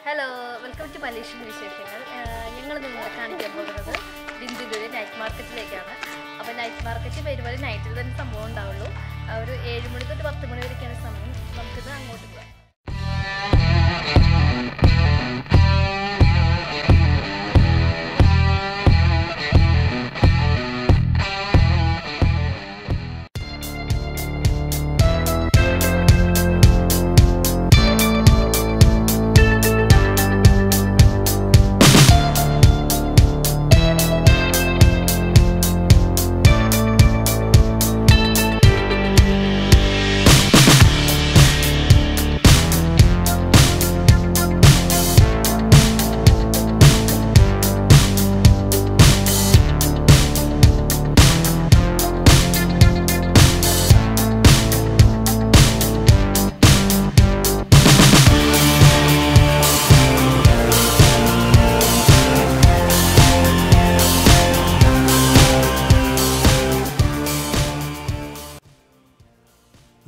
Hello, welcome to Malaysian Visheshangal. We are going to Bintulu night market. The night market is very night. We are going to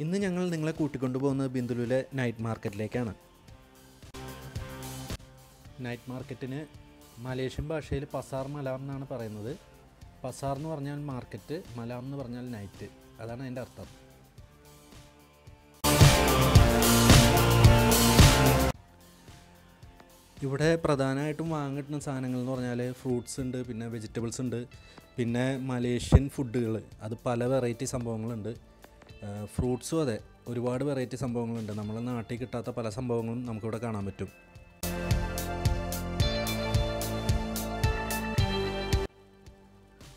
ഇന്ന് ഞങ്ങൾ നിങ്ങളെ കൂട്ടിക്കൊണ്ടുപോകുന്നത് ബിന്ദുലുവിലെ night മാർക്കറ്റിലേക്കാണ്. Night മാർക്കറ്റിന് Malaysian ഭാഷയിൽ പസാർ മലാം എന്നാണ് പറയുന്നത്. പസാർ എന്ന് പറഞ്ഞാൽ market, മലാം എന്ന് പറഞ്ഞാൽ നൈറ്റ്, അതാണ് അതിൻ്റെ അർത്ഥം. ഇവിടെ പ്രധാനമായിട്ടും വാങ്ങാൻ കിട്ടുന്ന സാധനങ്ങൾ എന്ന് പറഞ്ഞാൽ ഫ്രൂട്ട്സ് ഉണ്ട്, പിന്നെ വെജിറ്റബിൾസ് ഉണ്ട്, പിന്നെ മലേഷ്യൻ ഫുഡുകൾ, അത് പല വെറൈറ്റി സംഭവങ്ങളുണ്ട്. ഫ്രൂട്ട്സും അതെ, ഒരുപാട് വെറൈറ്റി സംഭവങ്ങളുണ്ട്. നമ്മളെ നാട്ടിൽ കിട്ടാത്ത പല സംഭവങ്ങളും നമുക്കിവിടെ കാണാൻ പറ്റും.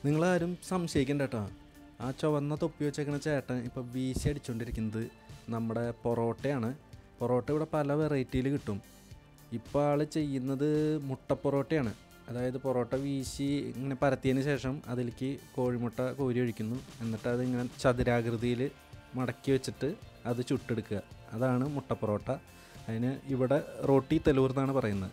നിങ്ങളാരും സംശയിക്കണ്ട കേട്ടോ, ആ ചുവന്ന തൊപ്പി വെച്ചേക്കുന്ന ചേട്ടൻ ഇപ്പോൾ വീശി അടിച്ചുകൊണ്ടിരിക്കുന്നത് നമ്മുടെ പൊറോട്ടയാണ്. പൊറോട്ട ഇവിടെ പല വെറൈറ്റിയിൽ കിട്ടും. ഇപ്പോൾ ആൾ ചെയ്യുന്നത് മുട്ട പൊറോട്ടയാണ്. അതായത് പൊറോട്ട വീശി ഇങ്ങനെ പരത്തിയതിന് ശേഷം അതിലേക്ക് കോഴിമുട്ട കോരി ഒഴിക്കുന്നു, എന്നിട്ട് അതിങ്ങനെ ചതുരാകൃതിയിൽ മടക്കി വെച്ചിട്ട് അത് ചുട്ടെടുക്കുക. അതാണ് മുട്ട പൊറോട്ട. അതിന് ഇവിടെ റോട്ടി തെലൂർ എന്നാണ് പറയുന്നത്.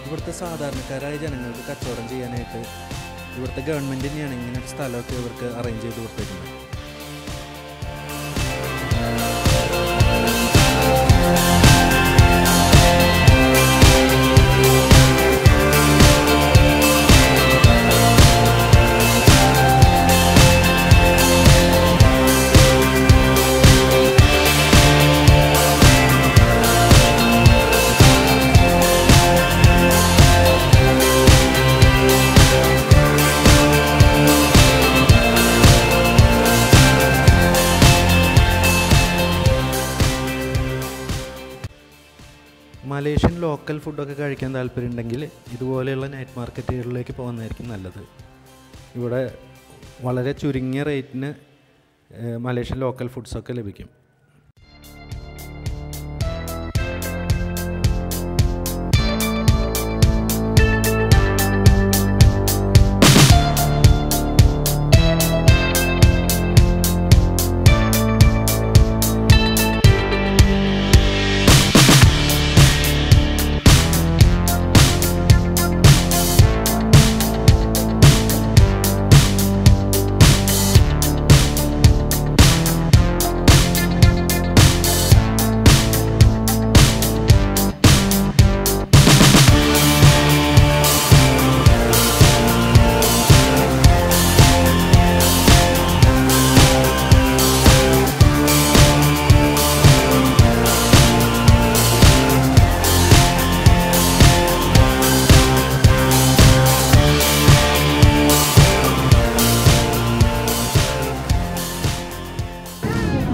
ഇവിടുത്തെ സാധാരണക്കാരായ ജനങ്ങൾക്ക് കച്ചവടം ചെയ്യാനായിട്ട് ഇവിടുത്തെ ഗവൺമെൻറ് തന്നെയാണ് ഇങ്ങനെ ഒരു സ്ഥലമൊക്കെ ഇവർക്ക് അറേഞ്ച് ചെയ്ത് കൊടുത്തിരിക്കുന്നത്. മലേഷ്യൻ ലോക്കൽ ഫുഡൊക്കെ കഴിക്കാൻ താല്പര്യമുണ്ടെങ്കിൽ ഇതുപോലെയുള്ള നൈറ്റ് മാർക്കറ്റുകളിലേക്ക് പോകുന്നതായിരിക്കും നല്ലത്. ഇവിടെ വളരെ ചുരുങ്ങിയ റേറ്റിന് മലേഷ്യൻ ലോക്കൽ ഫുഡ്സൊക്കെ ലഭിക്കും.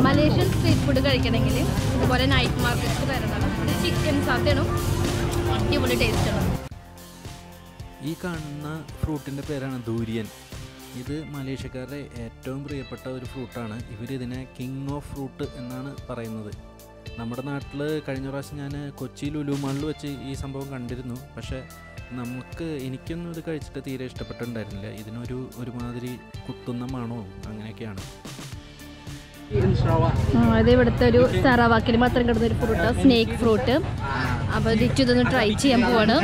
മലേഷ്യൻ സ്ട്രീറ്റ് ഫുഡ് കഴിക്കണമെങ്കിൽ ഇതുപോലെ നൈറ്റ് മാർക്കറ്റ് വരണം. ഇത് ചിക്കൻ സാധനം അടിപൊളി ടേസ്റ്റാണ്. ഈ കാണുന്ന ഫ്രൂട്ടിൻ്റെ പേരാണ് ദൂരിയൻ. ഇത് മലേഷ്യക്കാരുടെ ഏറ്റവും പ്രിയപ്പെട്ട ഒരു ഫ്രൂട്ടാണ്. ഇവരിതിനെ കിങ് ഓഫ് ഫ്രൂട്ട് എന്നാണ് പറയുന്നത്. നമ്മുടെ നാട്ടിൽ കഴിഞ്ഞ പ്രാവശ്യം ഞാൻ കൊച്ചി ലുലു മാളിൽ വെച്ച് ഈ സംഭവം കണ്ടിരുന്നു. പക്ഷേ എനിക്കൊന്നും ഇത് കഴിച്ചിട്ട് തീരെ ഇഷ്ടപ്പെട്ടിട്ടുണ്ടായിരുന്നില്ല. ഇതിനൊരു ഒരുമാതിരി കുത്തുന്ന മണവും അങ്ങനെയൊക്കെയാണ്. അത് ഇവിടുത്തെ ഒരു സറാവാക്കിൽ മാത്രം കിടന്ന ഒരു ഫ്രൂട്ടാണ്, സ്നേക്ക് ഫ്രൂട്ട്. അപ്പോൾ ലിച്ചു ഇതൊന്ന് ട്രൈ ചെയ്യാൻ പോവാണ്.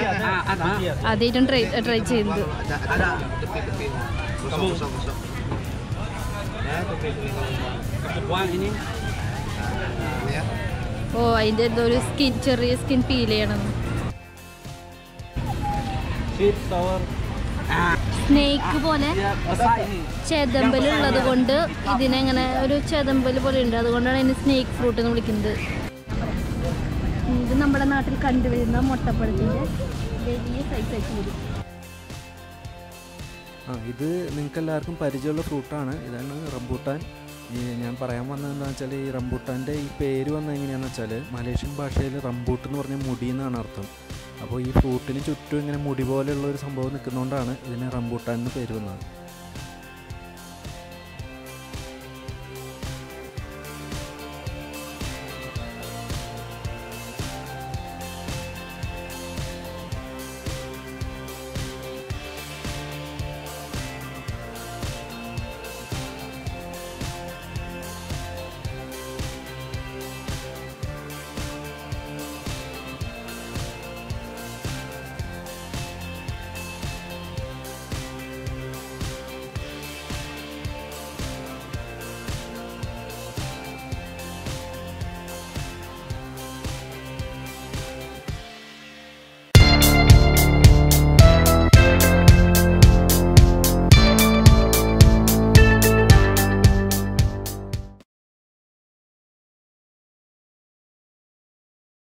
ആദ്യമായിട്ടും ട്രൈ ചെയ്യുന്നത്. ഓ, അതിൻ്റെ എന്തോ ഒരു ചെറിയ സ്കിൻ പീൽ ചെയ്യണം. സ്നേക്ക് പോലെ ചെതമ്പലുള്ളത് കൊണ്ട് ഇതിനെങ്ങനെ ഒരു ചെതമ്പൽ പോലെ ഉണ്ട്, അതുകൊണ്ടാണ് ഇതിന് സ്നേക്ക് ഫ്രൂട്ട് എന്ന് വിളിക്കുന്നത്. ഇത് നമ്മുടെ നാട്ടിൽ കണ്ടുവരുന്ന മുട്ടപ്പഴത്തിൻ്റെ വലിയ സൈസായിട്ട് വരും. ഇത് നിങ്ങൾക്ക് എല്ലാവർക്കും പരിചയമുള്ള ഫ്രൂട്ടാണ്. ഇതാണ് റംബൂട്ടാൻ. ഞാൻ പറയാൻ വന്നത് എന്താണെന്ന് വെച്ചാൽ, ഈ റംബൂട്ടാൻ്റെ ഈ പേര് വന്നത് എങ്ങനെയാണെന്ന് വെച്ചാൽ, മലേഷ്യൻ ഭാഷയിൽ റംബൂട്ട് എന്ന് പറഞ്ഞാൽ മുടി എന്നാണ് അർത്ഥം. അപ്പോൾ ഈ ഫ്രൂട്ടിന് ചുറ്റും ഇങ്ങനെ മുടി പോലെയുള്ള ഒരു സംഭവം നിൽക്കുന്നതുകൊണ്ടാണ് ഇതിന് റംബൂട്ടാൻ എന്ന് പേര് വന്നത്.